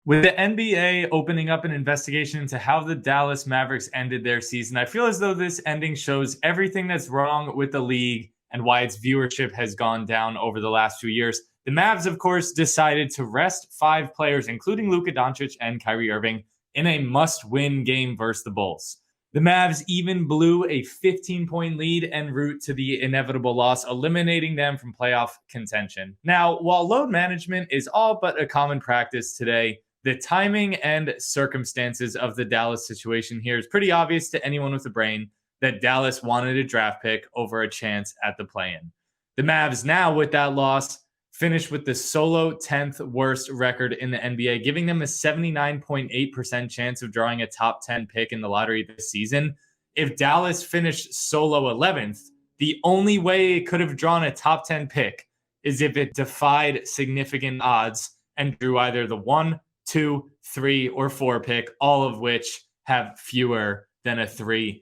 With the NBA opening up an investigation into how the Dallas Mavericks ended their season, I feel as though this ending shows everything that's wrong with the league and why its viewership has gone down over the last few years. The Mavs, of course, decided to rest 5 players, including Luka Doncic and Kyrie Irving, in a must-win game versus the Bulls. The Mavs even blew a 15-point lead en route to the inevitable loss, eliminating them from playoff contention. Now, while load management is all but a common practice today, the timing and circumstances of the Dallas situation here is pretty obvious to anyone with a brain that Dallas wanted a draft pick over a chance at the play-in. The Mavs now, with that loss, finished with the solo 10th worst record in the NBA, giving them a 79.8% chance of drawing a top 10 pick in the lottery this season. If Dallas finished solo 11th, the only way it could have drawn a top 10 pick is if it defied significant odds and drew either the 1, 2, 3, or 4 pick, all of which have fewer than a 3%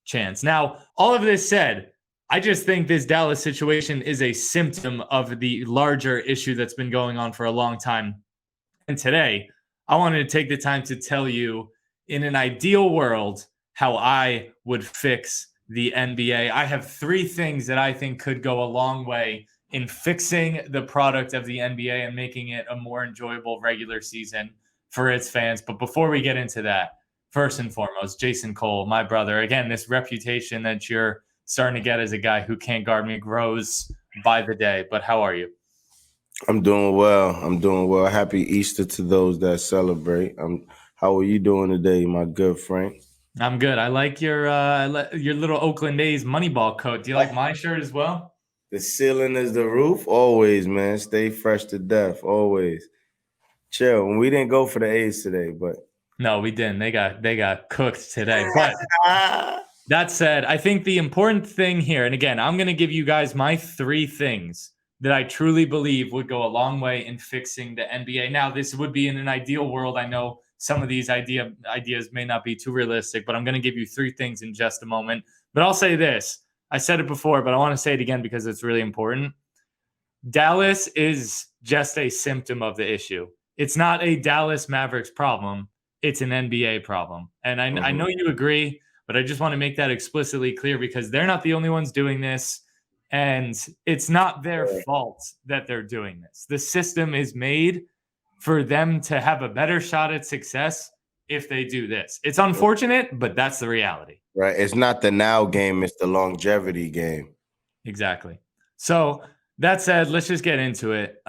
chance. Now, all of this said, I just think this Dallas situation is a symptom of the larger issue that's been going on for a long time. And today, I wanted to take the time to tell you, in an ideal world, how I would fix the NBA. I have 3 things that I think could go a long way in fixing the product of the NBA and making it a more enjoyable regular season for its fans. But before we get into that, first and foremost, Jason Cole, my brother, again, this reputation that you're starting to get as a guy who can't guard me grows by the day. But how are you? I'm doing well. Happy Easter to those that celebrate. How are you doing today, my good friend? I'm good. I like your little Oakland A's Moneyball coat. Do you like my shirt as well? The ceiling is the roof. Always, man. Stay fresh to death. Always. Chill. We didn't go for the A's today, but no, we didn't. They got cooked today. But that said, I think the important thing here, and again, I'm going to give you guys my 3 things that I truly believe would go a long way in fixing the NBA. Now, this would be in an ideal world. I know some of these ideas may not be too realistic, but I'm going to give you 3 things in just a moment. But I'll say this. I said it before, but I want to say it again because it's really important. Dallas is just a symptom of the issue. It's not a Dallas Mavericks problem. It's an NBA problem. And I know you agree, but I just want to make that explicitly clear because they're not the only ones doing this. And it's not their fault that they're doing this. The system is made for them to have a better shot at success if they do this. It's unfortunate, but that's the reality. Right. It's not the now game. It's the longevity game. Exactly. So that said, let's just get into it.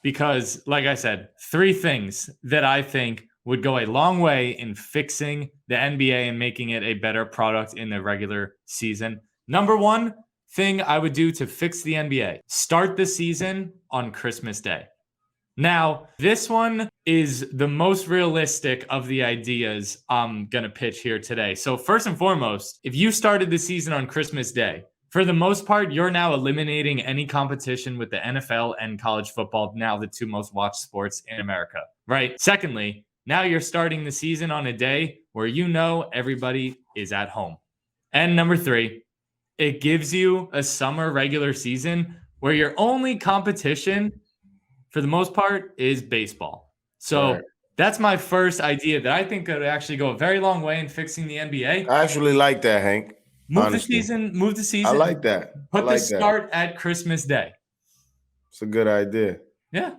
Because like I said, 3 things that I think would go a long way in fixing the NBA and making it a better product in the regular season. Number 1 thing I would do to fix the NBA, start the season on Christmas Day. Now, this one is the most realistic of the ideas I'm going to pitch here today. So first and foremost, if you started the season on Christmas Day, for the most part, you're now eliminating any competition with the NFL and college football, now the 2 most watched sports in America, right? Secondly, now you're starting the season on a day where you know everybody is at home. And number 3, it gives you a summer regular season where your only competition for the most part is baseball. So That's my first idea that I think could actually go a very long way in fixing the NBA. I actually like that, Hank. Move the season. I like that. Put the start at Christmas Day. It's a good idea. Yeah.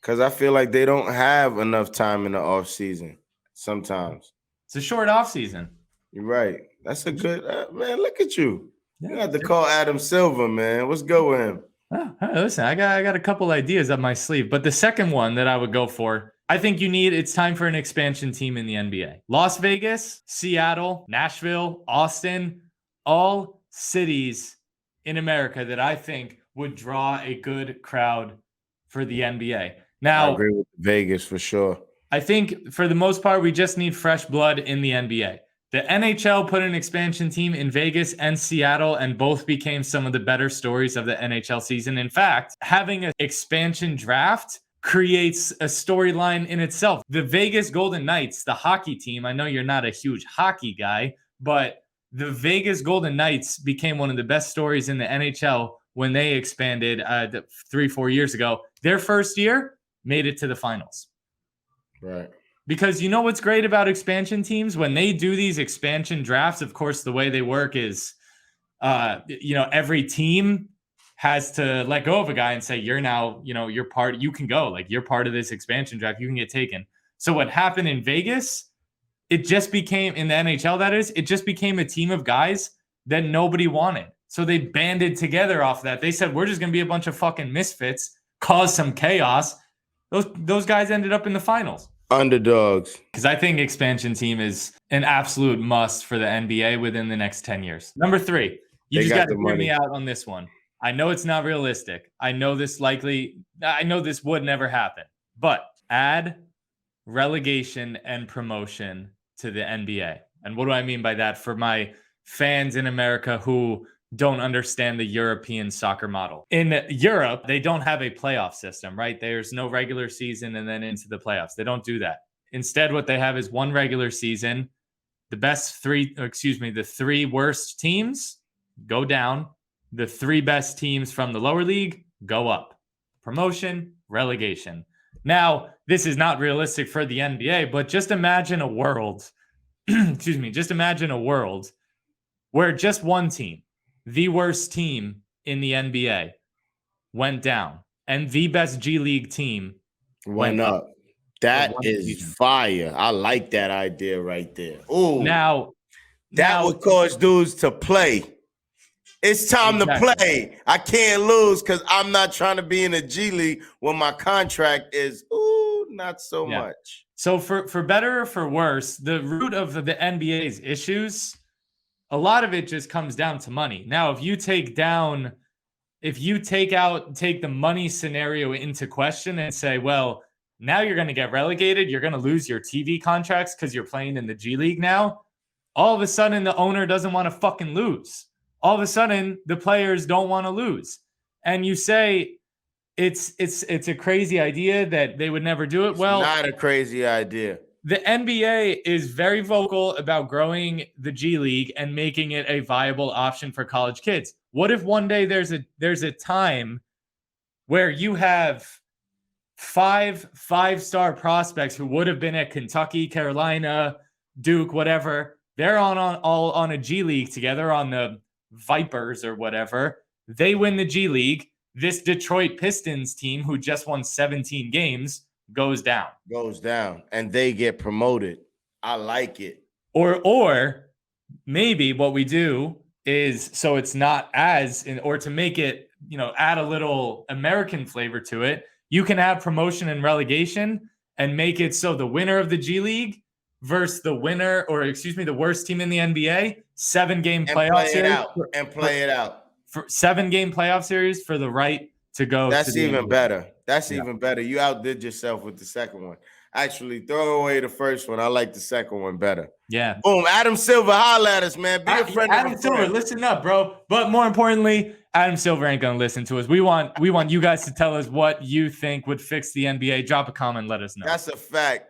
Because I feel like they don't have enough time in the off season sometimes. It's a short off season. You're right. That's a good man. Look at you. Yeah, you got to call Adam Silver, man. What's good with him? Oh, listen, I got a couple ideas up my sleeve, but the second one that I would go for, I think it's time for an expansion team in the NBA. Las Vegas, Seattle, Nashville, Austin, all cities in America that I think would draw a good crowd for the NBA. Now, I agree with Vegas for sure. I think for the most part, we just need fresh blood in the NBA. The NHL put an expansion team in Vegas and Seattle, and both became some of the better stories of the NHL season. In fact, having an expansion draft creates a storyline in itself. The Vegas Golden Knights, the hockey team, I know you're not a huge hockey guy, but the Vegas Golden Knights became one of the best stories in the NHL when they expanded 3-4 years ago. Their first year made it to the finals. Right. Because you know what's great about expansion teams? When they do these expansion drafts, of course, the way they work is, every team has to let go of a guy and say, you're now, you're part, you can go. Like, you're part of this expansion draft. You can get taken. So what happened in Vegas, it just became, in the NHL, that is, it just became a team of guys that nobody wanted. So they banded together off that. They said, we're just going to be a bunch of fucking misfits, cause some chaos. Those guys ended up in the finals. Underdogs. Because I think expansion team is an absolute must for the NBA within the next 10 years. Number 3, you just got to hear me out on this one. I know it's not realistic. I know this would never happen. But add relegation and promotion to the NBA. And what do I mean by that? For my fans in America who don't understand the European soccer model. In Europe, they don't have a playoff system, right? There's no regular season and then into the playoffs. They don't do that. Instead, what they have is one regular season. The 3 worst teams go down. The 3 best teams from the lower league go up. Promotion, relegation. Now, this is not realistic for the NBA, but just imagine a world, just imagine a world where just one team, the worst team in the NBA, went down, and the best G League team went up. That is fire. I like that idea right there. Oh, now would cause dudes to play. It's time to play. I can't lose because I'm not trying to be in a G League when my contract is not so much. So for better or for worse, the root of the NBA's issues, a lot of it just comes down to money. Now, if you take the money scenario into question and say, well, now you're going to get relegated, you're going to lose your TV contracts because you're playing in the G League now, all of a sudden the owner doesn't want to fucking lose. All of a sudden the players don't want to lose. And you say it's a crazy idea that they would never do it. It's not a crazy idea. The NBA is very vocal about growing the G League and making it a viable option for college kids. What if one day there's a time where you have 5 5-star prospects who would have been at Kentucky, Carolina, Duke, whatever. They're all on a G League together on the Vipers or whatever. They win the G League. This Detroit Pistons team, who just won 17 games, goes down. And they get promoted. I like it. Or maybe what we do is, so it's not or to make it, add a little American flavor to it, you can have promotion and relegation and make it so the winner of the G League versus the worst team in the NBA, 7-game playoff series. Play it out. For 7-game playoff series for the right to go. That's even better. Even better. You outdid yourself with the second one. Actually, throw away the first one. I like the second one better. Yeah. Boom. Adam Silver, holla at us, man. Be a friend. Adam Silver, listen up, bro. But more importantly, Adam Silver ain't gonna listen to us. We want you guys to tell us what you think would fix the NBA. Drop a comment, let us know. That's a fact.